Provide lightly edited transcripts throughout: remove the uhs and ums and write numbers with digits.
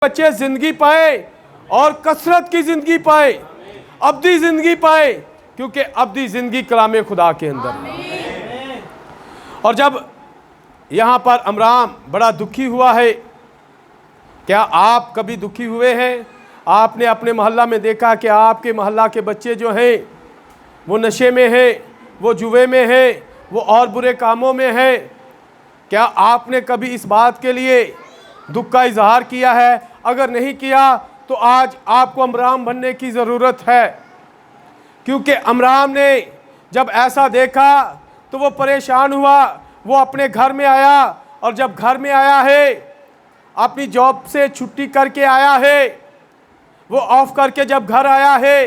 बच्चे जिंदगी पाए और कसरत की जिंदगी पाए, अब्दी जिंदगी पाए, क्योंकि अब्दी जिंदगी कलाम खुदा के अंदर है। और जब यहाँ पर अमराम बड़ा दुखी हुआ है, क्या आप कभी दुखी हुए हैं? आपने अपने मोहल्ला में देखा कि आपके मोहल्ला के बच्चे जो हैं वो नशे में हैं, वो जुए में हैं, वो और बुरे कामों में हैं। क्या आपने कभी इस बात के लिए दुख का इजहार किया है? अगर नहीं किया तो आज आपको अमराम बनने की ज़रूरत है, क्योंकि अमराम ने जब ऐसा देखा तो वो परेशान हुआ। वो अपने घर में आया, और जब घर में आया है, अपनी जॉब से छुट्टी करके आया है, वो ऑफ करके जब घर आया है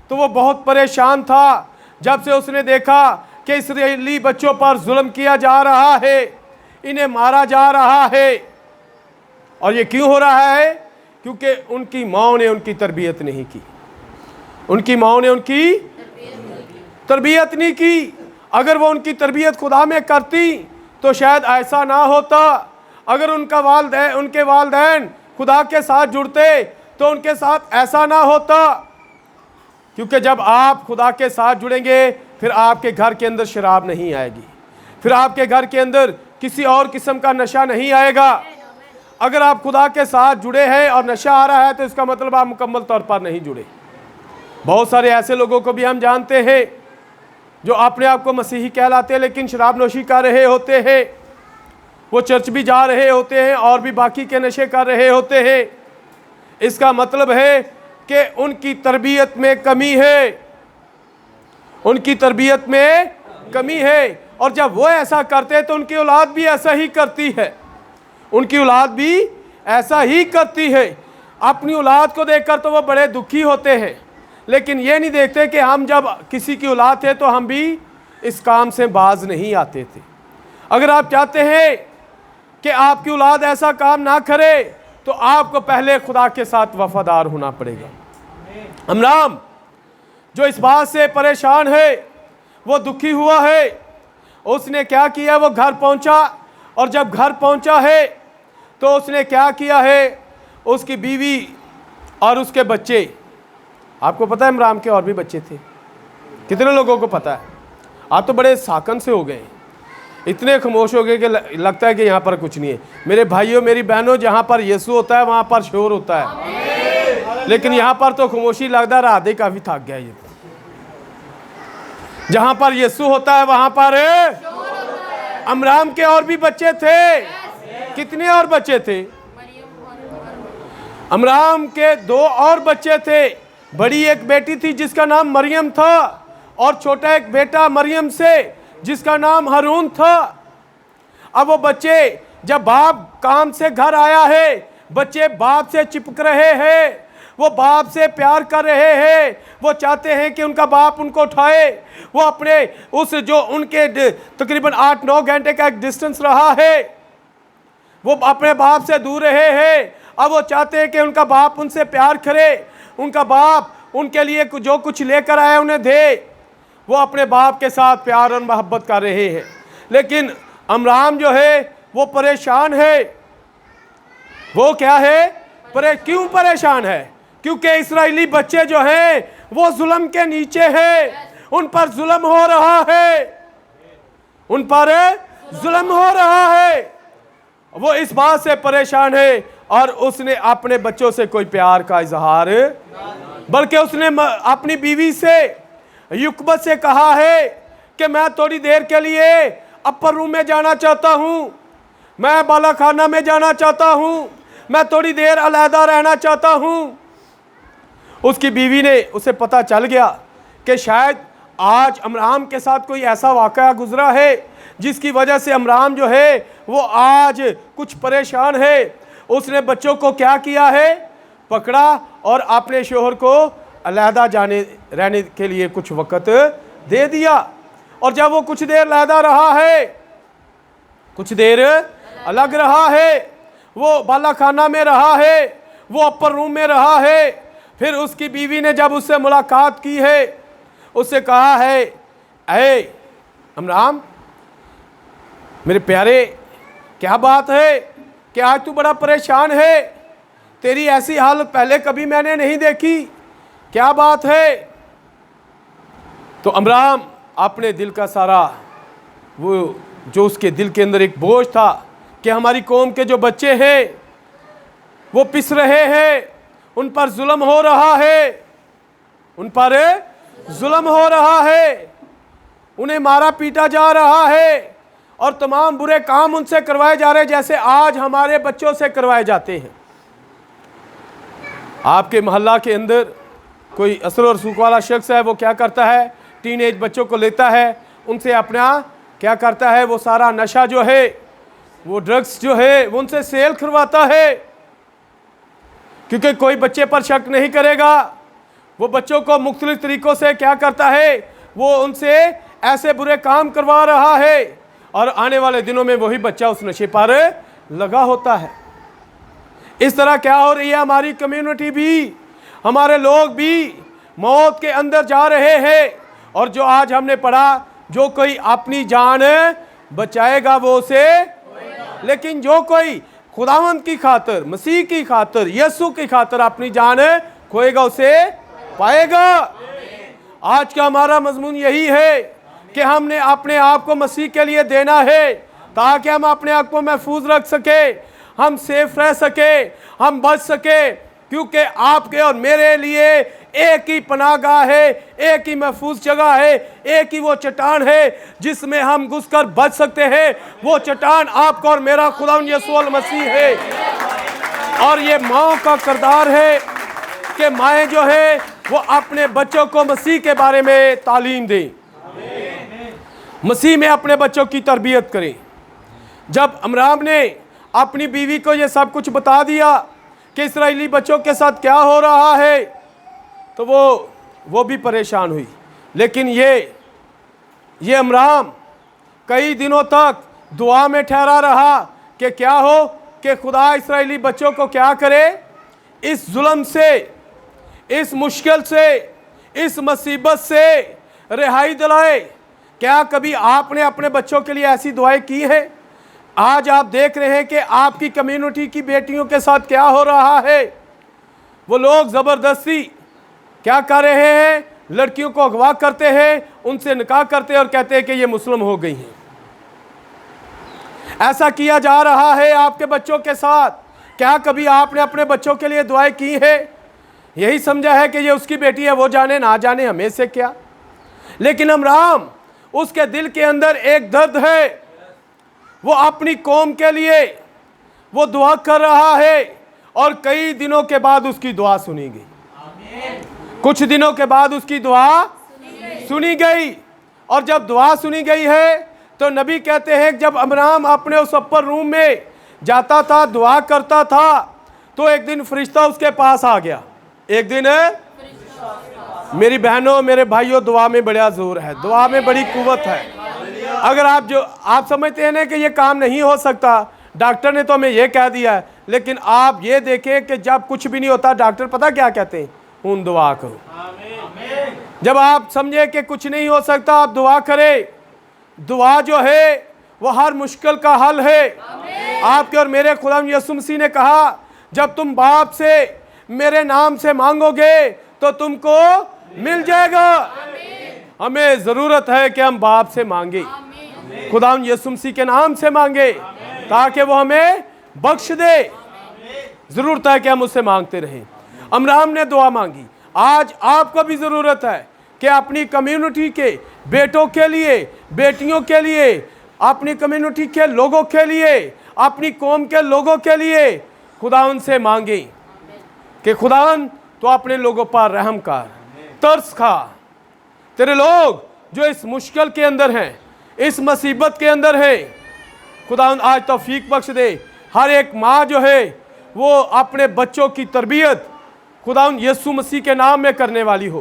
तो वो बहुत परेशान था। जब से उसने देखा कि इस्राएली बच्चों पर जुल्म किया जा रहा है, इन्हें मारा जा रहा है, और ये क्यों हो रहा है? क्योंकि उनकी माँ ने उनकी तरबियत नहीं की, उनकी माँ ने उनकी तरबियत नहीं की। अगर वो उनकी तरबियत खुदा में करती तो शायद ऐसा ना होता। अगर उनके वालिदैन खुदा के साथ जुड़ते तो उनके साथ ऐसा ना होता। क्योंकि जब आप खुदा के साथ जुड़ेंगे फिर आपके घर के अंदर शराब नहीं आएगी, फिर आपके घर के अंदर किसी और किस्म का नशा नहीं आएगा। अगर आप खुदा के साथ जुड़े हैं और नशा आ रहा है तो इसका मतलब आप मुकम्मल तौर पर नहीं जुड़े। बहुत सारे ऐसे लोगों को भी हम जानते हैं जो अपने आप को मसीही कहलाते हैं लेकिन शराब नोशी कर रहे होते हैं। वो चर्च भी जा रहे होते हैं और भी बाकी के नशे कर रहे होते हैं। इसका मतलब है कि उनकी तरबियत में कमी है, उनकी तरबियत में कमी है। और जब वो ऐसा करते हैं तो उनकी औलाद भी ऐसा ही करती है, उनकी औलाद भी ऐसा ही करती है। अपनी औलाद को देखकर तो वो बड़े दुखी होते हैं, लेकिन ये नहीं देखते कि हम जब किसी की औलाद थे तो हम भी इस काम से बाज नहीं आते थे। अगर आप चाहते हैं कि आपकी औलाद ऐसा काम ना करे तो आपको पहले खुदा के साथ वफादार होना पड़ेगा। अमराम जो इस बात से परेशान है, वो दुखी हुआ है, उसने क्या किया? वो घर पहुंचा, और जब घर पहुंचा है तो उसने क्या किया है? उसकी बीवी और उसके बच्चे, आपको पता है अमराम के और भी बच्चे थे? कितने लोगों को पता है? आप तो बड़े साकन से हो गए, इतने खामोश हो गए कि लगता है कि यहाँ पर कुछ नहीं है। मेरे भाइयों मेरी बहनों, जहाँ पर यीशु होता है वहाँ पर शोर होता है, लेकिन यहाँ पर तो खामोशी लगता रहा। आधे काफ़ी थक गया ये। जहाँ पर यीशु होता है वहाँ पर अमराम के और भी बच्चे थे। कितने और बच्चे थे? अमराम के 2 और बच्चे थे। बड़ी एक बेटी थी जिसका नाम मरियम था, और छोटा एक बेटा मरियम से जिसका नाम हारून था। अब वो बच्चे, जब बाप काम से घर आया है, बच्चे बाप से चिपक रहे हैं, वो बाप से प्यार कर रहे हैं। वो चाहते हैं कि उनका बाप उनको उठाए। वो अपने उस जो उनके तकरीबन 8-9 घंटे का एक डिस्टेंस रहा है, वो अपने बाप से दूर रहे हैं। अब वो चाहते हैं कि उनका बाप उनसे प्यार करे, उनका बाप उनके लिए जो कुछ लेकर आया उन्हें दे। वो अपने बाप के साथ प्यार और मोहब्बत कर रहे हैं, लेकिन अमराम जो है वो परेशान है। वो क्या है? क्यों परेशान है? क्योंकि इस्राएली बच्चे जो हैं वो जुल्म के नीचे हैं, उन पर जुल्म हो रहा है, उन पर जुल्म हो रहा है। वो इस बात से परेशान है, और उसने अपने बच्चों से कोई प्यार का इजहार, बल्कि उसने अपनी बीवी से युकबत से कहा है कि मैं थोड़ी देर के लिए अपर रूम में जाना चाहता हूँ, मैं बाला खाना में जाना चाहता हूँ, मैं थोड़ी देर अलहदा रहना चाहता हूँ। उसकी बीवी ने, उसे पता चल गया कि शायद आज अमराम के साथ कोई ऐसा वाक़या गुजरा है जिसकी वजह से अमराम जो है वो आज कुछ परेशान है। उसने बच्चों को क्या किया है? पकड़ा और अपने शोहर को अलहदा रहने के लिए कुछ वक़्त दे दिया। और जब वो कुछ देर अलहदा रहा है, कुछ देर अलग रहा है, वो बाला खाना में रहा है, वो अपर रूम में रहा है, फिर उसकी बीवी ने जब उससे मुलाकात की है, उससे कहा है, ऐ अमराम मेरे प्यारे, क्या बात है कि आज तू बड़ा परेशान है? तेरी ऐसी हालत पहले कभी मैंने नहीं देखी, क्या बात है। तो अमराम अपने दिल का सारा वो जो उसके दिल के अंदर एक बोझ था कि हमारी कौम के जो बच्चे हैं वो पिस रहे हैं, उन पर जुल्म हो रहा है, उन पर जुल्म हो रहा है, उन्हें मारा पीटा जा रहा है और तमाम बुरे काम उनसे करवाए जा रहे हैं जैसे आज हमारे बच्चों से करवाए जाते हैं। आपके मोहल्ला के अंदर कोई असर और सूख वाला शख्स है, वो क्या करता है, टीनेज बच्चों को लेता है, उनसे अपना क्या करता है, वो सारा नशा जो है, वो ड्रग्स जो है, वो उनसे सेल करवाता है, क्योंकि कोई बच्चे पर शक नहीं करेगा। वो बच्चों को मुख्तलिफ तरीक़ों से क्या करता है, वो उनसे ऐसे बुरे काम करवा रहा है और आने वाले दिनों में वही बच्चा उस नशे पर लगा होता है। इस तरह क्या हो रही है, हमारी कम्युनिटी भी, हमारे लोग भी मौत के अंदर जा रहे हैं। और जो आज हमने पढ़ा, जो कोई अपनी जान बचाएगा वो उसे, लेकिन जो कोई खुदावंद की खातिर, मसीह की खातिर, यीशु की खातिर अपनी जान खोएगा उसे पाएगा। आज का हमारा मजमून यही है कि हमने अपने आप को मसीह के लिए देना है ताकि हम अपने आप को महफूज रख सके, हम सेफ रह सके, हम बच सके, क्योंकि आपके और मेरे लिए एक ही पनाहगाह है, एक ही महफूज जगह है, एक ही वो चट्टान है जिसमें हम घुसकर बच सकते हैं। वो चट्टान आपका और मेरा खुदावंद यीशु मसीह है। और ये माँ का किरदार है कि माएँ जो है वो अपने बच्चों को मसीह के बारे में तालीम दें, मसीह में अपने बच्चों की तरबियत करें। जब अमराम ने अपनी बीवी को ये सब कुछ बता दिया कि इस्राएली बच्चों के साथ क्या हो रहा है, तो वो भी परेशान हुई। लेकिन ये अमराम कई दिनों तक दुआ में ठहरा रहा कि क्या हो कि खुदा इस्राएली बच्चों को क्या करे, इस जुल्म से, इस मुश्किल से, इस मुसीबत से रिहाई दिलाए। क्या कभी आपने अपने बच्चों के लिए ऐसी दुआएं की हैं? आज आप देख रहे हैं कि आपकी कम्युनिटी की बेटियों के साथ क्या हो रहा है। वो लोग ज़बरदस्ती क्या कर रहे हैं, लड़कियों को अगवा करते हैं, उनसे निकाह करते हैं और कहते हैं कि ये मुस्लिम हो गई हैं। ऐसा किया जा रहा है आपके बच्चों के साथ। क्या कभी आपने अपने बच्चों के लिए दुआएं की है? यही समझा है कि ये उसकी बेटी है, वो जाने ना जाने, हमें से क्या। लेकिन अमराम, उसके दिल के अंदर एक दर्द है, वो अपनी कौम के लिए वो दुआ कर रहा है और कई दिनों के बाद उसकी दुआ सुनी गई। कुछ दिनों के बाद उसकी दुआ सुनी गई। और जब दुआ सुनी गई है तो नबी कहते हैं जब अमराम अपने उस अपर रूम में जाता था, दुआ करता था, तो एक दिन फरिश्ता उसके पास आ गया। एक दिन मेरी बहनों, मेरे भाइयों, दुआ में बड़ा जोर है, दुआ में बड़ी कुव्वत है। अगर आप समझते हैं ना कि ये काम नहीं हो सकता, डॉक्टर ने तो हमें ये कह दिया है, लेकिन आप ये देखें कि जब कुछ भी नहीं होता डॉक्टर पता क्या कहते हैं, उन दुआ करो। जब आप समझे कि कुछ नहीं हो सकता, आप दुआ करें। दुआ जो है वो हर मुश्किल का हल है। आपके और मेरे खुदा यीशु मसीह ने कहा जब तुम बाप से मेरे नाम से मांगोगे तो तुमको मिल जाएगा। हमें ज़रूरत है कि हम बाप से मांगे, खुदा यीशु मसीह के नाम से मांगे ताकि वो हमें बख्श दे। ज़रूरत है कि हम उससे मांगते रहें। अमराम ने दुआ मांगी। आज आपको भी ज़रूरत है कि अपनी कम्युनिटी के बेटों के लिए, बेटियों के लिए, अपनी कम्युनिटी के लोगों के लिए, अपनी कौम के लोगों के लिए खुदावन से मांगे कि खुदावन तो अपने लोगों पर रहम कर, तरस खा। तेरे लोग जो इस मुश्किल के अंदर हैं, इस मुसीबत के अंदर हैं, खुदावन आज तौफीक बख्श दे। हर एक माँ जो है वो अपने बच्चों की तरबियत खुदावन यीशु मसीह के नाम में करने वाली हो,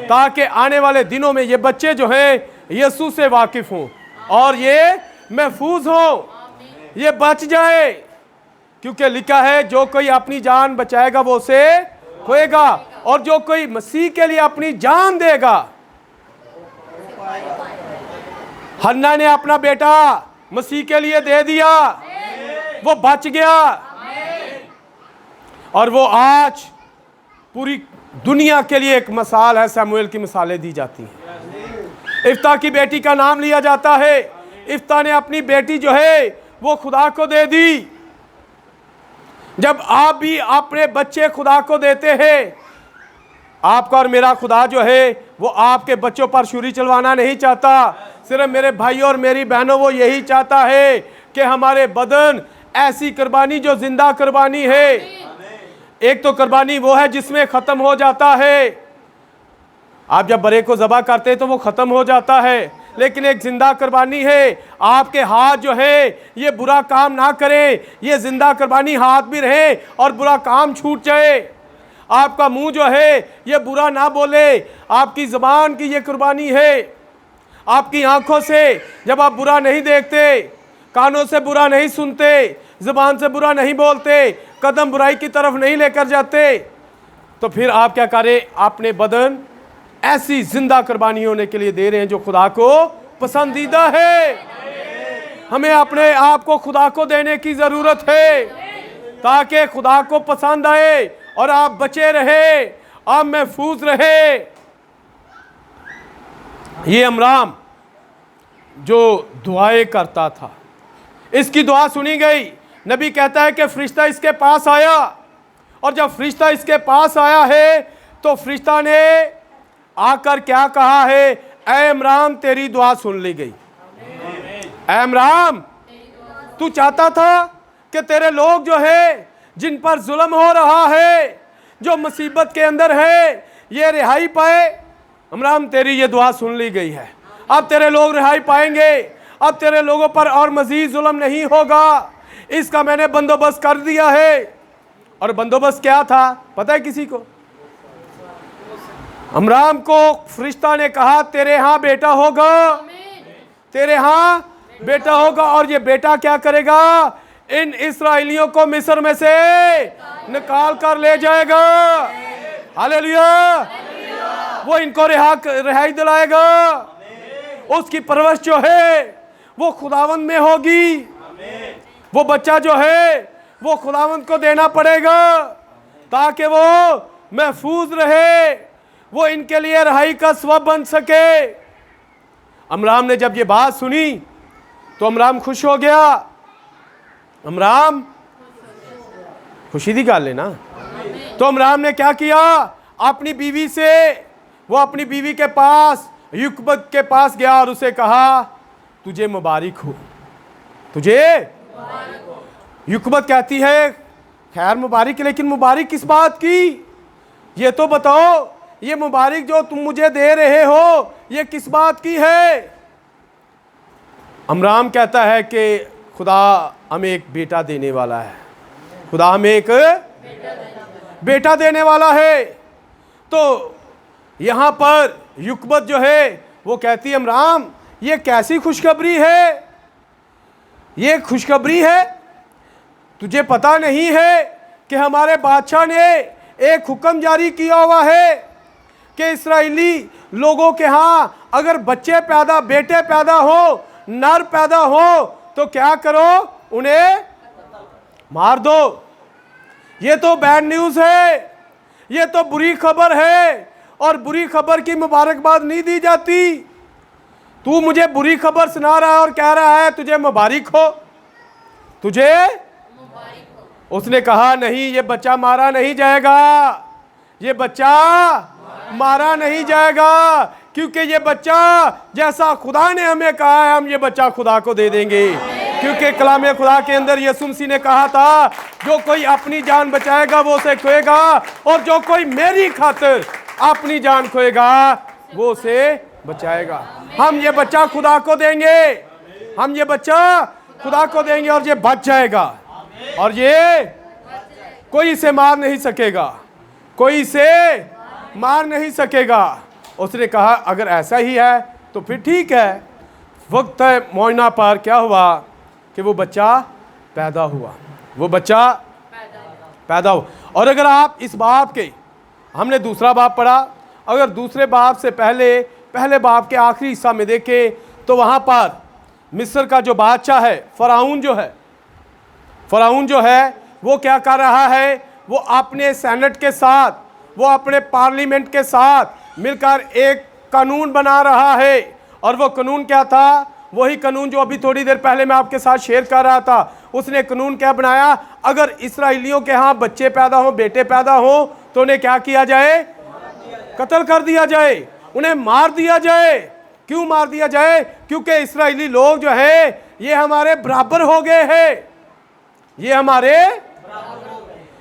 ताकि आने वाले दिनों में ये बच्चे जो हैं यीशु से वाकिफ हों और ये महफूज हों, ये बच जाए। क्योंकि लिखा है जो कोई अपनी जान बचाएगा वो उसे खोएगा, और जो कोई मसीह के लिए अपनी जान देगा। हन्ना ने अपना बेटा मसीह के लिए दे दिया, वो बच गया। और वो आज पूरी दुनिया के लिए एक मिसाल है। शमूएल की मिसालें दी जाती हैं। इफ्ता की बेटी का नाम लिया जाता है। इफ्ता ने अपनी बेटी जो है वो खुदा को दे दी। जब आप भी अपने बच्चे खुदा को देते हैं, आपका और मेरा खुदा जो है वो आपके बच्चों पर छुरी चलवाना नहीं चाहता। सिर्फ मेरे भाई और मेरी बहनों, वो यही चाहता है कि हमारे बदन ऐसी कुर्बानी जो जिंदा कुर्बानी है। एक तो कुर्बानी वो है जिसमें ख़त्म हो जाता है। आप जब बरे को ज़बह करते हैं तो वो ख़त्म हो जाता है, लेकिन एक जिंदा कुर्बानी है। आपके हाथ जो है ये बुरा काम ना करें, ये जिंदा कुर्बानी, हाथ भी रहे और बुरा काम छूट जाए। आपका मुंह जो है ये बुरा ना बोले, आपकी ज़बान की ये कुर्बानी है। आपकी आंखों से जब आप बुरा नहीं देखते, कानों से बुरा नहीं सुनते, ज़बान से बुरा नहीं बोलते, कदम बुराई की तरफ नहीं लेकर जाते, तो फिर आप क्या करें? अपने बदन ऐसी जिंदा कुर्बानी होने के लिए दे रहे हैं जो खुदा को पसंदीदा है। हमें अपने आप को खुदा को देने की ज़रूरत है ताकि खुदा को पसंद आए और आप बचे रहे, आप महफूज रहे। ये अमराम जो दुआएं करता था, इसकी दुआ सुनी गई। नबी कहता है कि फरिश्ता इसके पास आया, और जब फरिश्ता इसके पास आया है तो फरिश्ता ने आकर क्या कहा है? ऐ इमरान, तेरी दुआ सुन ली गई। ऐ इमरान, तू चाहता था कि तेरे लोग जो है जिन पर जुल्म हो रहा है, जो मुसीबत के अंदर है, ये रिहाई पाए। इमरान, तेरी ये दुआ सुन ली गई है। अब तेरे लोग रिहाई पाएंगे। अब तेरे लोगों पर और मजीद जुल्म नहीं होगा। इसका मैंने बंदोबस्त कर दिया है। और बंदोबस्त क्या था पता है किसी को? अमराम को फरिश्ता ने कहा, तेरे यहाँ बेटा होगा, तेरे यहाँ बेटा होगा, और ये बेटा क्या करेगा? इन इस्राएलियों को मिस्र में से निकाल कर ले जाएगा। हालेलुया। वो इनको रिहाई दिलाएगा। उसकी परवरिश जो है वो खुदावंद में होगी। वो बच्चा जो है वो खुदावंद को देना पड़ेगा ताकि वो महफूज रहे, वो इनके लिए रिहाई का सबब बन सके। अमराम ने जब ये बात सुनी तो अमराम खुश हो गया। अमराम खुशी दी गल है ना। तो अमराम ने क्या किया? अपनी बीवी से, वो अपनी बीवी के पास, युकबत के पास गया और उसे कहा, तुझे मुबारक हो, तुझे। युकबत कहती है, खैर मुबारक, लेकिन मुबारक किस बात की? ये तो बताओ, ये मुबारक जो तुम मुझे दे रहे हो ये किस बात की है? अमराम कहता है कि खुदा हमें एक बेटा देने वाला है। खुदा हमें एक बेटा देने वाला है। तो यहाँ पर युकबत जो है वो कहती है, अमराम ये कैसी खुशखबरी है? ये खुशखबरी है, तुझे पता नहीं है कि हमारे बादशाह ने एक हुक्म जारी किया हुआ है कि इस्राएली लोगों के यहाँ अगर बच्चे पैदा, बेटे पैदा हो, नर पैदा हो, तो क्या करो? उन्हें मार दो। ये तो बैड न्यूज़ है, ये तो बुरी खबर है, और बुरी खबर की मुबारकबाद नहीं दी जाती। तू मुझे बुरी खबर सुना रहा है और कह रहा है तुझे मुबारक हो, तुझे। उसने कहा, नहीं, ये बच्चा मारा नहीं जाएगा, ये बच्चा मारा नहीं जाएगा, क्योंकि ये बच्चा जैसा खुदा ने हमें कहा है, हम ये बच्चा खुदा को दे देंगे। क्योंकि कलाम खुदा के अंदर यीशु मसीह ने कहा था, जो कोई अपनी जान बचाएगा वो उसे खोएगा, और जो कोई मेरी खातिर अपनी जान खोएगा वो उसे बचाएगा। हम ये बच्चा खुदा को देंगे, हम ये बच्चा खुदा को देंगे, और ये बच जाएगा, और ये कोई इसे मार नहीं सकेगा, कोई इसे मार नहीं सकेगा। उसने कहा, अगर ऐसा ही है तो फिर ठीक है। वक्त मौजना पर क्या हुआ कि वो बच्चा पैदा हुआ, वो बच्चा पैदा हुआ। और अगर आप इस बाप के, हमने दूसरा बाप पढ़ा, अगर दूसरे बाप से पहले बाप के आखिरी हिस्सा में देखें तो वहाँ पर मिस्र का जो बादशाह है, फ़िरौन जो है वो क्या कर रहा है? वो अपने सेनेट के साथ, वो अपने पार्लियामेंट के साथ मिलकर एक कानून बना रहा है। और वो कानून क्या था? वही कानून जो अभी थोड़ी देर पहले मैं आपके साथ शेयर कर रहा था। उसने कानून क्या बनाया? अगर इस्राएलियों के यहाँ बच्चे पैदा हो, बेटे पैदा हो, तो उन्हें क्या किया जाए? कत्ल कर दिया जाए, उन्हें मार दिया जाए। क्यों मार दिया जाए? क्योंकि इस्राएली लोग जो है ये हमारे बराबर हो गए हैं।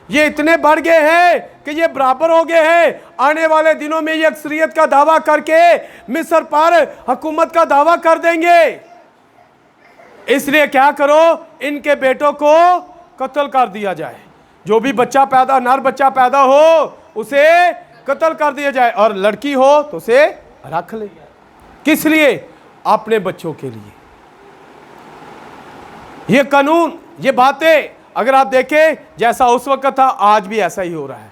ये इतने बढ़ गए हैं कि ये बराबर हो गए हैं। आने वाले दिनों में ये अक्सरियत का दावा करके मिस्र पर हुकूमत का दावा कर देंगे। इसलिए क्या करो? इनके बेटों को कत्ल कर दिया जाए। जो भी बच्चा पैदा, नर बच्चा पैदा हो, उसे कत्ल कर दिया जाए, और लड़की हो तो उसे रख ले। किस लिए? अपने बच्चों के लिए। ये कानून, ये बातें अगर आप देखें, जैसा उस वक्त था आज भी ऐसा ही हो रहा है।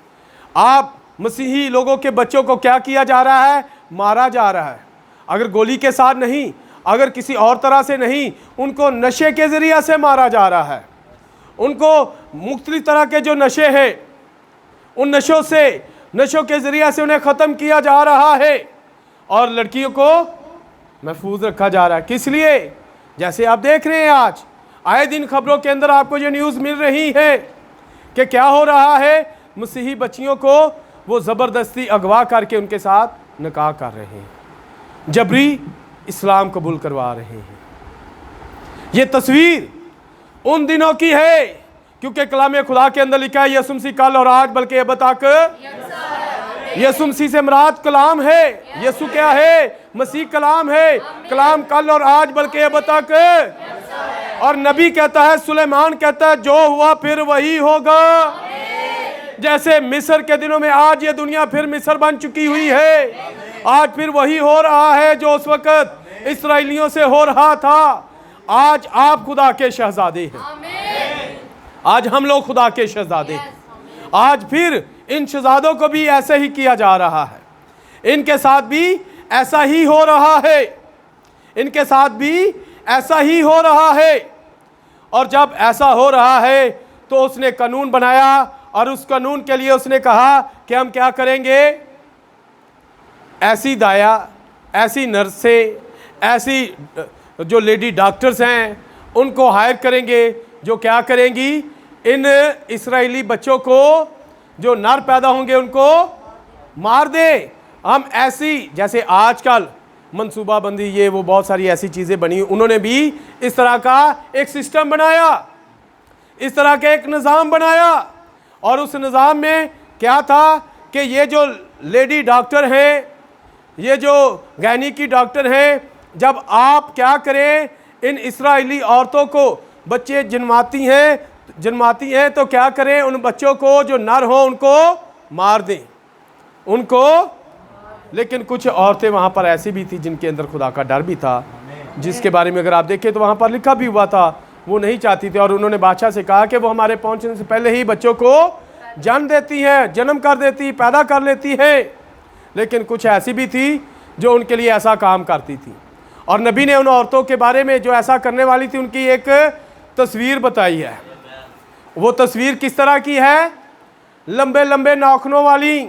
आप मसीही लोगों के बच्चों को क्या किया जा रहा है? मारा जा रहा है। अगर गोली के साथ नहीं, अगर किसी और तरह से नहीं, उनको नशे के जरिए से मारा जा रहा है। उनको मुख्तलिफ तरह के जो नशे हैं, उन नशों के जरिए से उन्हें ख़त्म किया जा रहा है, और लड़कियों को महफूज रखा जा रहा है। किस लिए? जैसे आप देख रहे हैं आज आए दिन खबरों के अंदर आपको ये न्यूज़ मिल रही है कि क्या हो रहा है? मसीही बच्चियों को वो ज़बरदस्ती अगवा करके उनके साथ निकाह कर रहे हैं, जबरी इस्लाम कबूल करवा रहे हैं। ये तस्वीर उन दिनों की है, क्योंकि कलाम खुदा के अंदर लिखा है यीशु मसीह कल और आज बल्कि अब तक। यीशु मसीह से मुराद कलाम है। यीशु क्या है? मसीह कलाम है। कलाम कल और आज बल्कि अब तक। और नबी कहता है, सुलेमान कहता है, जो हुआ फिर वही होगा। जैसे मिस्र के दिनों में आज ये दुनिया फिर मिस्र बन चुकी हुई है। आज फिर वही हो रहा है जो उस वक्त इस्राएलियों से हो रहा था। आज आप खुदा के शहजादे हैं। आज हम लोग खुदा के शहजादे हैं। आज फिर इन शहजादों को भी ऐसे ही किया जा रहा है। इनके साथ भी ऐसा ही हो रहा है। इनके साथ भी ऐसा ही हो रहा है। और जब ऐसा हो रहा है तो उसने कानून बनाया, और उस कानून के लिए उसने कहा कि हम क्या करेंगे? ऐसी दाया, ऐसी नर्सें, ऐसी जो लेडी डॉक्टर्स हैं, उनको हायर करेंगे जो क्या करेंगी? इन इस्राएली बच्चों को, जो नर पैदा होंगे, उनको मार दे। हम ऐसी, जैसे आजकल मनसूबाबंदी, ये वो बहुत सारी ऐसी चीज़ें बनी, उन्होंने भी इस तरह का एक सिस्टम बनाया, इस तरह का एक निज़ाम बनाया। और उस निज़ाम में क्या था कि ये जो लेडी डॉक्टर हैं, ये जो गैनिकी डॉक्टर हैं, जब आप क्या करें, इन इस्राएली औरतों को बच्चे जन्माती हैं तो क्या करें? उन बच्चों को जो नर हो उनको मार दें, उनको। लेकिन कुछ औरतें वहाँ पर ऐसी भी थी जिनके अंदर खुदा का डर भी था, जिसके बारे में अगर आप देखें तो वहाँ पर लिखा भी हुआ था, वो नहीं चाहती थी। और उन्होंने बादशाह से कहा कि वो हमारे पहुँचने से पहले ही बच्चों को जन्म देती हैं, जन्म कर देती, पैदा कर लेती है। लेकिन कुछ ऐसी भी थी जो उनके लिए ऐसा काम करती थी। और नबी ने उन औरतों के बारे में जो ऐसा करने वाली थी, उनकी एक तस्वीर बताई है। वो तस्वीर किस तरह की है? लंबे लंबे नाखूनों वाली।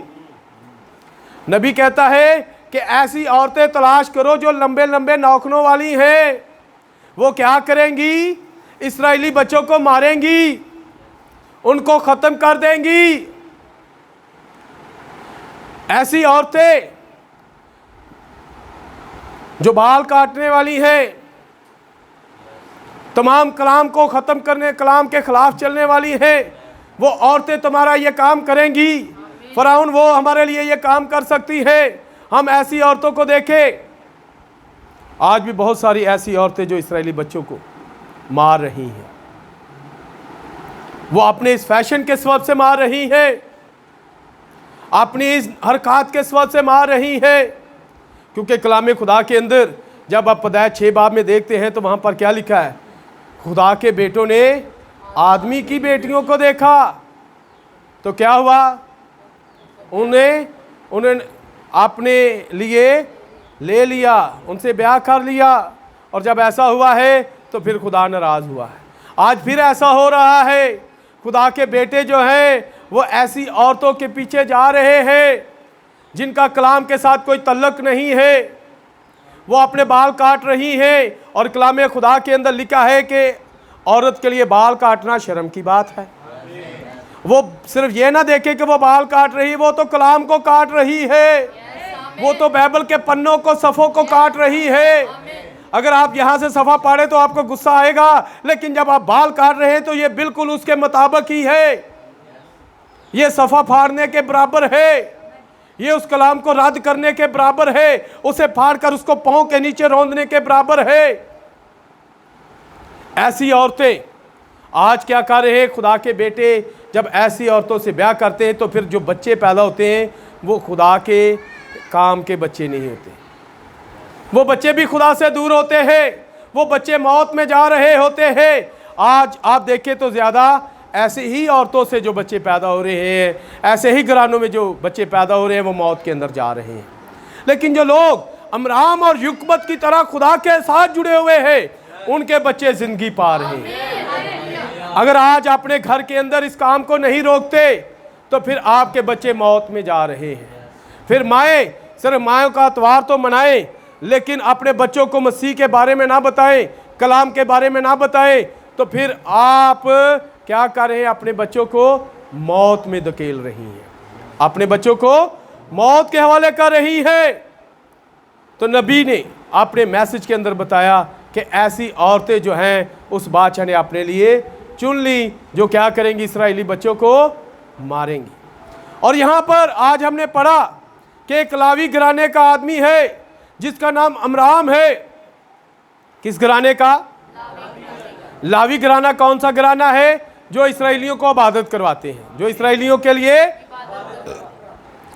नबी कहता है कि ऐसी औरतें तलाश करो जो लंबे लंबे नाखूनों वाली हैं। वो क्या करेंगी? इस्राएली बच्चों को मारेंगी, उनको ख़त्म कर देंगी। ऐसी औरतें जो बाल काटने वाली हैं, तमाम कलाम को ख़त्म करने, कलाम के ख़िलाफ़ चलने वाली हैं, वो औरतें तुम्हारा ये काम करेंगी। फ़िरौन वो हमारे लिए ये काम कर सकती है। हम ऐसी औरतों को देखें। आज भी बहुत सारी ऐसी औरतें जो इस्राएली बच्चों को मार रही हैं, वो अपने इस फैशन के सबब से मार रही हैं, अपनी इस हरकत के सबब से मार रही हैं। क्योंकि कलाम खुदा के अंदर जब आप पैदाइश 6 बाब में देखते हैं तो वहाँ पर क्या लिखा है? खुदा के बेटों ने आदमी की बेटियों को देखा तो क्या हुआ? उन्हें अपने लिए ले लिया, उनसे ब्याह कर लिया। और जब ऐसा हुआ है तो फिर खुदा नाराज़ हुआ है। आज फिर ऐसा हो रहा है। खुदा के बेटे जो हैं वो ऐसी औरतों के पीछे जा रहे हैं जिनका कलाम के साथ कोई तल्लुक नहीं है। वो अपने बाल काट रही हैं और कलाम खुदा के अंदर लिखा है कि औरत के लिए बाल काटना शर्म की बात है। वो सिर्फ ये ना देखे कि वो बाल काट रही है, वो तो कलाम को काट रही है, वो तो बाइबल के पन्नों को, सफ़ों को काट रही है। अगर आप यहाँ से सफ़ा पढ़े तो आपको गुस्सा आएगा, लेकिन जब आप बाल काट रहे हैं तो ये बिल्कुल उसके मुताबिक ही है। ये सफ़ा फाड़ने के बराबर है, ये उस कलाम को रद्द करने के बराबर है, उसे फाड़कर उसको पांव के नीचे रौंदने के बराबर है। ऐसी औरतें आज क्या कर रहे हैं? खुदा के बेटे जब ऐसी औरतों से ब्याह करते हैं तो फिर जो बच्चे पैदा होते हैं वो खुदा के काम के बच्चे नहीं होते। वो बच्चे भी खुदा से दूर होते हैं, वो बच्चे मौत में जा रहे होते हैं। आज आप देखें तो ज़्यादा ऐसी ही औरतों से जो बच्चे पैदा हो रहे हैं, ऐसे ही घरानों में जो बच्चे पैदा हो रहे हैं, वो मौत के अंदर जा रहे हैं। लेकिन जो लोग अमराम और युकबत की तरह खुदा के साथ जुड़े हुए हैं, उनके बच्चे जिंदगी पा रहे हैं। अगर आज अपने घर के अंदर इस काम को नहीं रोकते तो फिर आपके बच्चे मौत में जा रहे हैं। फिर माएँ सिर्फ मायों का त्योहार तो मनाएं, लेकिन अपने बच्चों को मसीह के बारे में ना बताएं, कलाम के बारे में ना बताएं, तो फिर आप क्या कर रहे हैं? अपने बच्चों को मौत में धकेल रही हैं, अपने बच्चों को मौत के हवाले कर रही है। तो नबी ने अपने मैसेज के अंदर बताया कि ऐसी औरतें जो हैं उस बादशाह ने अपने लिए चुन ली, जो क्या करेंगी? इस्राएली बच्चों को मारेंगी। और यहाँ पर आज हमने पढ़ा कि एक लावी घराने का आदमी है जिसका नाम अमराम है। किस घराने का? लावी घराना कौन सा घराना है? जो इस्राएलियों को इबादत करवाते हैं, जो इस्राएलियों के लिए,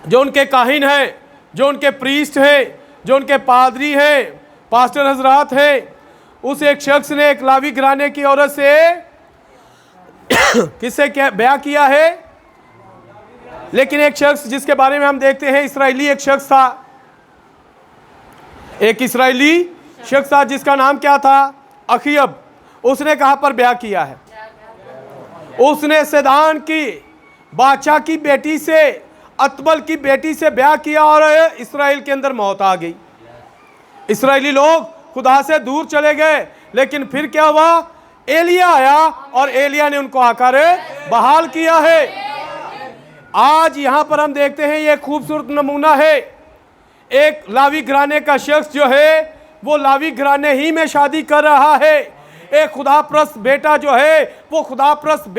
जो उनके काहिन हैं, जो उनके प्रीस्ट हैं, जो उनके पादरी हैं, पास्टर हजरात हैं। उस एक शख्स ने एक लावी घराने की औरत से किससे क्या ब्याह किया है? लेकिन एक शख्स जिसके बारे में हम देखते हैं, इस्राएली एक शख्स था, एक इस्राएली शख्स था जिसका नाम क्या था? अखीयब। उसने कहां पर ब्याह किया है? उसने सैदान की बादशाह की बेटी से, अतबल की बेटी से ब्याह किया और इस्राएल के अंदर मौत आ गई। इस्राएली लोग खुदा से दूर चले गए, लेकिन फिर क्या हुआ? एलिया आया और एलिया ने उनको आकर बहाल किया है। आज यहां पर हम देखते हैं ये खूबसूरत नमूना है। एक लावी घराने का शख्स जो है वो लावी घराने ही में शादी कर रहा है। एक खुदाप्रस्त बेटा जो है वो खुदाप्रस्त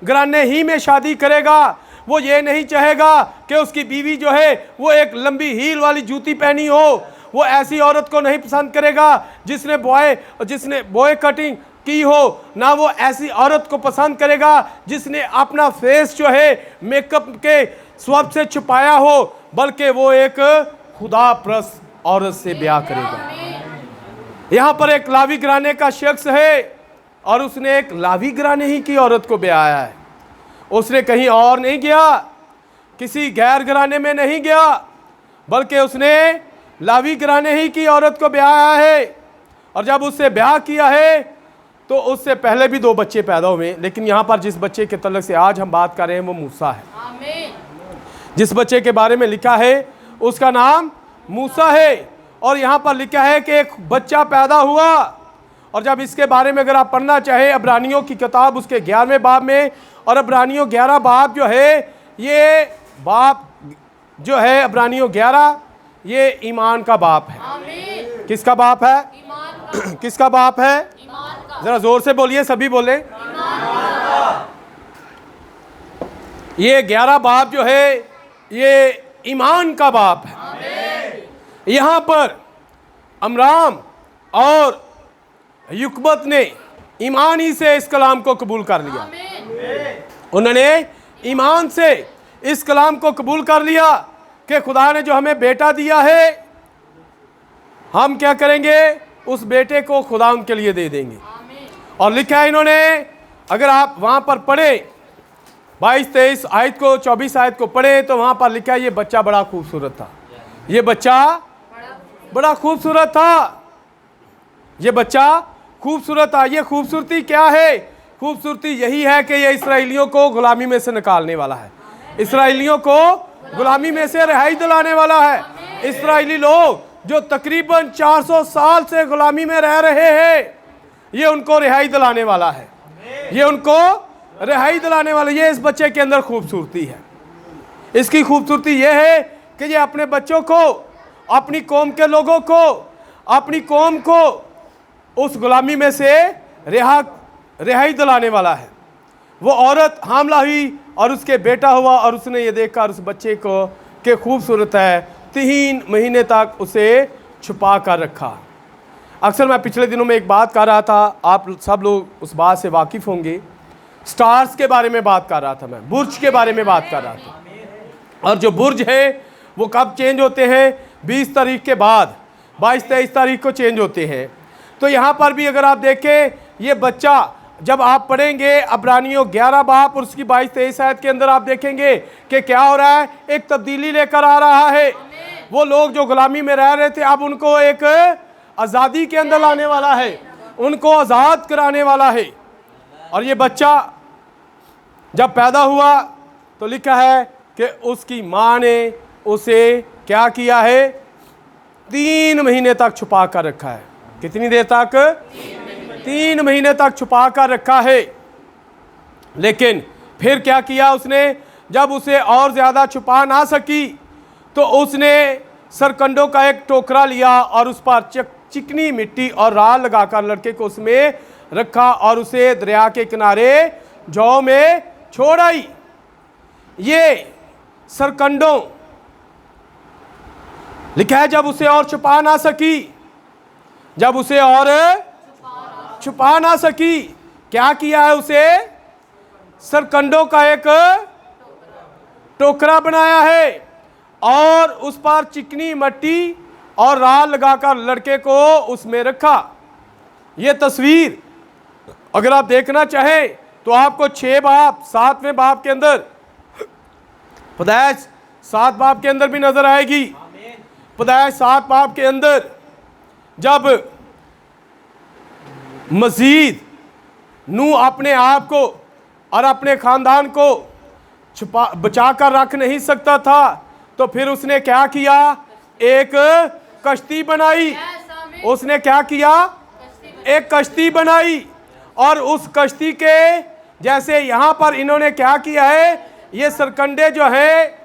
घराने ही में शादी करेगा। वो ये नहीं चाहेगा कि उसकी बीवी जो है वो एक लंबी हील वाली जूती पहनी हो। वो ऐसी औरत को नहीं पसंद करेगा जिसने बॉय कटिंग की हो। ना वो ऐसी औरत को पसंद करेगा जिसने अपना फेस जो है मेकअप के स्वभाव से छुपाया हो, बल्कि वो एक खुदाप्रस्त औरत से ब्याह करेगा। यहाँ पर एक लावी घराने का शख्स है और उसने एक लावी घराने ही की औरत को ब्याया है। उसने कहीं और नहीं गया, किसी गैर घराने में नहीं गया, बल्कि उसने लावी घराने ही की औरत को ब्याया है। और जब उससे ब्याह किया है तो उससे पहले भी 2 बच्चे पैदा हुए। लेकिन यहाँ पर जिस बच्चे के तल्लुक से आज हम बात कर रहे हैं वो मूसा है। जिस बच्चे के बारे में लिखा है उसका नाम मूसा है। और यहाँ पर लिखा है कि एक बच्चा पैदा हुआ। और जब इसके बारे में अगर आप पढ़ना चाहें अब्रानियों की किताब उसके 11वें बाब में, और अब्रानियों 11 बाब जो है, ये बाब जो है अब्रानियों 11, ये ईमान का बाप है। किसका बाप है? किसका बाप है? जरा जोर से बोलिए, सभी बोले। ये 11 बाप जो है ये ईमान का बाप है। यहाँ पर अमराम और युकबत ने ईमान ही से इस कलाम को कबूल कर लिया। उन्होंने ईमान से इस कलाम को कबूल कर लिया कि खुदा ने जो हमें बेटा दिया है, हम क्या करेंगे? उस बेटे को खुदा उनके लिए दे देंगे। और लिखा है इन्होंने, अगर आप वहाँ पर पढ़े 22-23 आयत को, 24 आयत को पढ़े तो वहाँ पर लिखा है ये बच्चा बड़ा खूबसूरत था। ये बच्चा बड़ा खूबसूरत था। ये बच्चा खूबसूरत था। ये खूबसूरती क्या है? खूबसूरती यही है कि ये इस्राएलियों को गुलामी में से निकालने वाला है। इसराइलियों को गुलामी में से रिहाई दिलाने वाला है। इसराइली लोग जो तकरीबन 400 साल से गुलामी में रह रहे हैं, ये उनको रिहाई दिलाने वाला है। ये उनको रिहाई दिलाने वाला, ये इस बच्चे के अंदर खूबसूरती है। इसकी खूबसूरती ये है कि ये अपने बच्चों को, अपनी कौम के लोगों को, अपनी कौम को उस गुलामी में से रिहाई दिलाने वाला है। वो औरत हामला हुई और उसके बेटा हुआ और उसने ये देखा उस बच्चे को कि खूबसूरत है, 3 महीने तक उसे छुपा कर रखा। अक्सर मैं पिछले दिनों में एक बात कर रहा था, आप सब लोग उस बात से वाकिफ़ होंगे। स्टार्स के बारे में बात कर रहा था, मैं बुर्ज के बारे में बात कर रहा था। और जो बुर्ज है वो कब चेंज होते हैं? 20 तारीख के बाद, 22-23 तारीख को चेंज होते हैं। तो यहाँ पर भी अगर आप देखें, ये बच्चा जब आप पढ़ेंगे अब्रानियों 11 बाब और उसकी 22-23 आयत के अंदर आप देखेंगे कि क्या हो रहा है, एक तब्दीली लेकर आ रहा है। वो लोग जो गुलामी में रह रहे थे, अब उनको एक आज़ादी के अंदर लाने वाला है, उनको आज़ाद कराने वाला है। और ये बच्चा जब पैदा हुआ तो लिखा है कि उसकी माँ ने उसे क्या किया है? 3 महीने तक छुपा कर रखा है। कितनी देर तक? 3 महीने तक छुपा कर रखा है। लेकिन फिर क्या किया उसने? जब उसे और ज़्यादा छुपा ना सकी तो उसने सरकंडों का एक टोकरा लिया और उस पर चिकनी मिट्टी और राल लगाकर लड़के को उसमें रखा और उसे दरिया के किनारे जौ में छोड़ आई। ये सरकंडों लिखा है जब उसे और छुपा ना सकी, जब उसे और छुपा ना सकी, क्या किया है? उसे सरकंडों का एक टोकरा बनाया है और उस पर चिकनी मिट्टी और राल लगाकर लड़के को उसमें रखा। यह तस्वीर अगर आप देखना चाहें तो आपको 6 बाब 7वें बाब के अंदर, पैदाइश 7 बाब के अंदर भी नजर आएगी। पैदाइश 7 बाब के अंदर जब मजीद नूह अपने आप को और अपने खानदान को छुपा बचा कर रख नहीं सकता था तो फिर उसने क्या किया? एक कश्ती बनाई। उसने क्या किया? एक कश्ती बनाई और उस कश्ती के जैसे यहाँ पर इन्होंने क्या किया है? ये सरकंडे जो है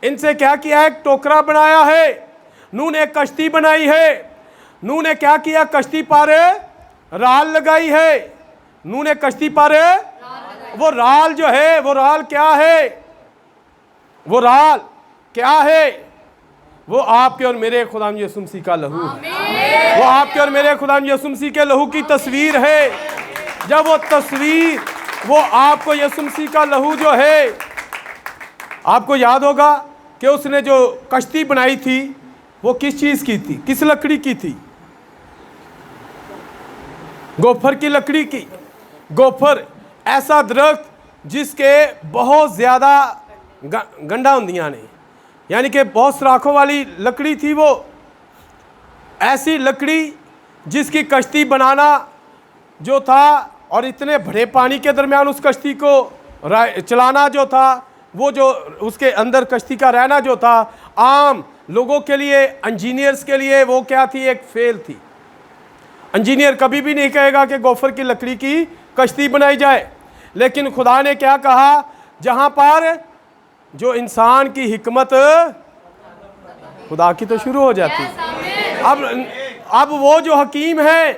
इनसे क्या किया है? एक टोकरा बनाया है। नूह ने एक कश्ती बनाई है। नूह ने क्या किया? कश्ती पर राल लगाई है। नूह ने कश्ती पर वो राल जो है, वो राल क्या है? वो राल क्या है? वो आपके और मेरे खुदाम यीशु मसीह का लहू है। वो आपके और मेरे खुदाम यीशु मसीह के लहू की तस्वीर है। जब वो तस्वीर, वो आपको यीशु मसीह का लहू जो है, आपको याद होगा कि उसने जो कश्ती बनाई थी वो किस चीज़ की थी? किस लकड़ी की थी? गोफर की लकड़ी की। गोफर ऐसा दरख्त जिसके बहुत ज़्यादा गंडा होंदियां ने, यानी कि बहुत सराखों वाली लकड़ी थी। वो ऐसी लकड़ी जिसकी कश्ती बनाना जो था और इतने बड़े पानी के दरमियान उस कश्ती को चलाना जो था, वो जो उसके अंदर कश्ती का रहना जो था, आम लोगों के लिए, इंजीनियर्स के लिए वो क्या थी? एक फेल थी। इंजीनियर कभी भी नहीं कहेगा कि गोफर की लकड़ी की कश्ती बनाई जाए। लेकिन खुदा ने क्या कहा? जहाँ पर जो इंसान की हिकमत खुदा की तो शुरू हो जाती है। अब वो जो हकीम है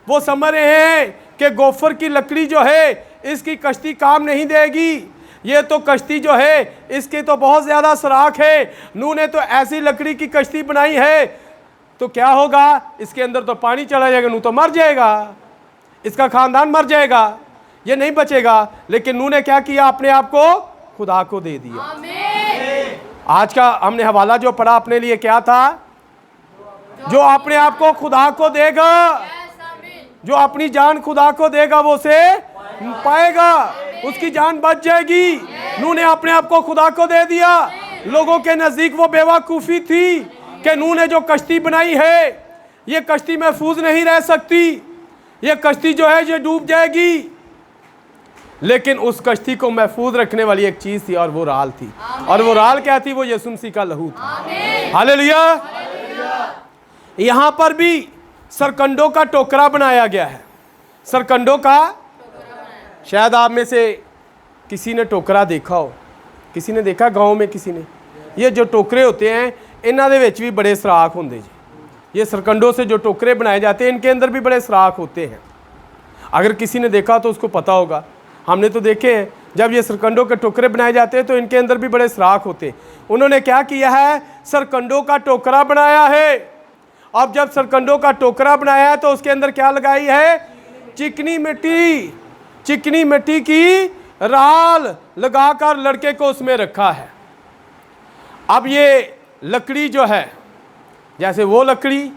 वो समझ रहे हैं कि गोफर की लकड़ी जो है इसकी कश्ती काम नहीं देगी। ये तो कश्ती जो है इसके तो बहुत ज़्यादा सराख है। नूह ने तो ऐसी लकड़ी की कश्ती बनाई है तो क्या होगा? इसके अंदर तो पानी चला जाएगा, नूह तो मर जाएगा, इसका खानदान मर जाएगा, ये नहीं बचेगा। लेकिन नूह ने क्या किया? अपने आप को खुदा को दे दिया। आज का हमने हवाला जो पढ़ा अपने लिए क्या था? जो अपने आप को खुदा को देगा, जो अपनी जान खुदा को देगा वो उसे पाएगा, उसकी जान बच जाएगी। नूह ने अपने आप को खुदा को दे दिया। लोगों के नज़दीक वो बेवकूफ़ी थी कि नूह ने जो कश्ती बनाई है ये कश्ती महफूज नहीं रह सकती, ये कश्ती जो है ये डूब जाएगी। लेकिन उस कश्ती को महफूज रखने वाली एक चीज थी और वो राल थी। और वो राल क्या थी? वो यीशु मसीह का लहू था। हालेलुया। यहां पर भी सरकंडों का टोकरा बनाया गया है। सरकंडों का, शायद आप में से किसी ने टोकरा देखा हो। किसी ने देखा गांव में? किसी ने? ये जो टोकरे होते हैं इन्हां दे विच भी बड़े सराख होंदे जी। ये सरकंडों से जो टोकरे बनाए जाते हैं इनके अंदर भी बड़े सराख होते हैं। अगर किसी ने देखा तो उसको पता होगा। हमने तो देखे हैं जब ये सरकंडों के टोकरे बनाए जाते हैं तो इनके अंदर भी बड़े सराख होते हैं। उन्होंने क्या किया है? सरकंडों का टोकरा बनाया है। अब जब सरकंडों का टोकरा बनाया है तो उसके अंदर क्या लगाई है? चिकनी मिट्टी, चिकनी मिट्टी की राल लगाकर लड़के को उसमें रखा है। अब ये लकड़ी जो है, जैसे वो लकड़ी,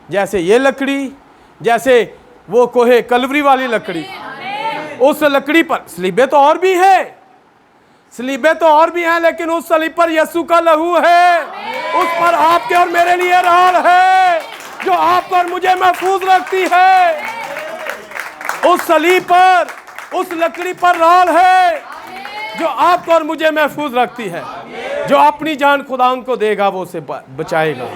जैसे ये लकड़ी, जैसे वो कोहे कलवरी वाली लकड़ी, उस लकड़ी पर सलीबे तो और भी है, सलीबे तो और भी हैं, लेकिन उस सलीब पर यीशु का लहू है। उस पर आपके और मेरे लिए राल है जो आपको और मुझे महफूज रखती है। उस सलीब पर, उस लकड़ी पर राल है जो आपको और मुझे महफूज रखती है। जो अपनी जान खुदा को देगा वो उसे बचाएगा।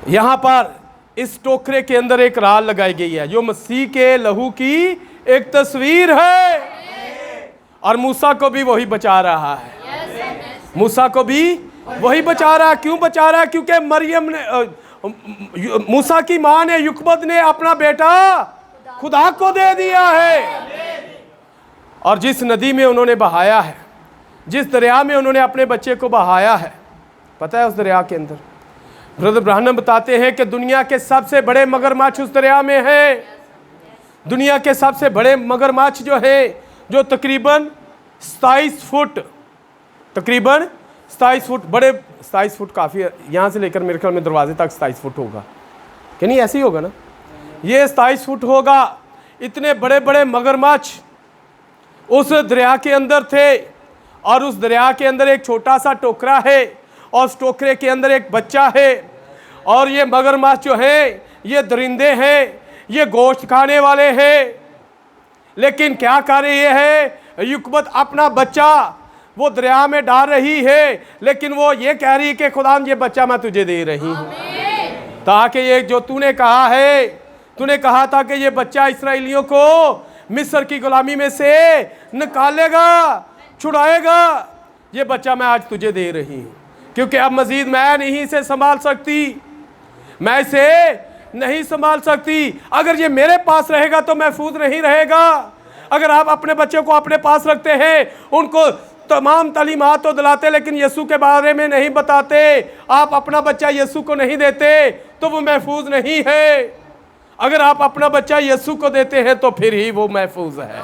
यहां पर इस टोकरे के अंदर एक राल लगाई गई है जो मसीह के लहू की एक तस्वीर है। और मूसा को भी वही बचा रहा है। मूसा को भी वही बचा रहा है। क्यों बचा रहा है? क्योंकि मरियम ने, मूसा की मां ने, युकबद ने अपना बेटा खुदा को दे दिया है। और जिस नदी में उन्होंने बहाया है, जिस दरिया में उन्होंने अपने बच्चे को बहाया है, पता है उस दरिया के अंदर ब्रदर ब्राहनम बताते हैं कि दुनिया के सबसे बड़े मगरमच्छ उस दरिया में है। दुनिया के सबसे बड़े मगरमच्छ जो है, जो तकरीबन 27 फुट, तकरीबन 27 फुट बड़े, 27 फुट काफ़ी है, यहाँ से लेकर मेरे ख्याल में दरवाजे तक 27 फुट होगा कि नहीं? ऐसे ही होगा ना? ये 27 फुट होगा। इतने बड़े बड़े मगरमच्छ उस दरिया के अंदर थे। और उस दरिया के अंदर एक छोटा सा टोकरा है और उस टोकरे के अंदर एक बच्चा है। और ये मगरमच्छ जो है ये दरिंदे हैं, ये गोश्त खाने वाले हैं। लेकिन क्या कर रही है? युकबत अपना बच्चा वो दरिया में डाल रही है, लेकिन वो ये कह रही है कि खुदा ये बच्चा मैं तुझे दे रही हूँ, ताकि ये जो तूने कहा है, तूने कहा था कि ये बच्चा इस्राएलियों को मिस्र की गुलामी में से निकालेगा, छुड़ाएगा। ये बच्चा मैं आज तुझे दे रही हूँ, क्योंकि अब मजीद मैं नहीं इसे संभाल सकती, मैं इसे नहीं संभाल सकती। अगर ये मेरे पास रहेगा तो महफूज नहीं रहेगा। अगर आप अपने बच्चे को अपने पास रखते हैं, उनको तमाम तालीमात तो दिलाते लेकिन यीशु के बारे में नहीं बताते, आप अपना बच्चा यीशु को नहीं देते तो वो महफूज नहीं है। अगर आप अपना बच्चा यीशु को देते हैं तो फिर ही वो महफूज है।